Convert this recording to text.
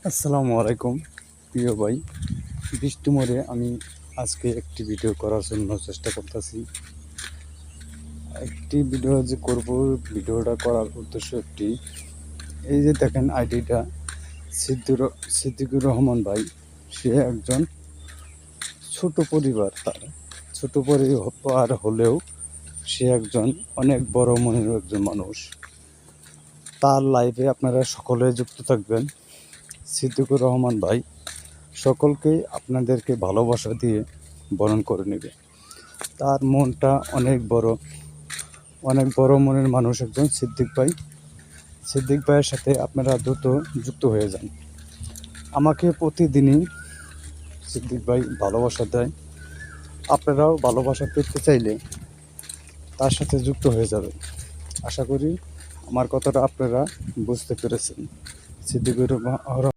আসসালামু আলাইকুম প্রিয় ভাই। বৃষ্টি মোড়ে আমি আজকে একটি ভিডিও করার জন্য চেষ্টা করতেছি। একটি ভিডিও যে করব, ভিডিওটা করার উদ্দেশ্য একটি, এই যে দেখেন আইডিটা সিদ্দিকুর রহমান ভাই। সে একজন ছোট পরিবার, তার ছোট পরিবার হলেও সে একজন অনেক বড় মনের একজন মানুষ। তার লাইভে আপনারা সকলে যুক্ত থাকবেন। সিদ্দিকুর রহমান ভাই সকলকেই আপনাদেরকে ভালোবাসা দিয়ে বরণ করে নেবে। তার মনটা অনেক বড় মনের মানুষ একজন সিদ্দিক ভাই। সিদ্দিক ভাইয়ের সাথে আপনারা দ্রুত যুক্ত হয়ে যান। আমাকে প্রতিদিনই সিদ্দিক ভাই ভালোবাসা দেয়। আপনারাও ভালোবাসা পেতে চাইলে তার সাথে যুক্ত হয়ে যাবেন। আশা করি আমার কথাটা আপনারা বুঝতে পেরেছেন। সিদ্দিকুর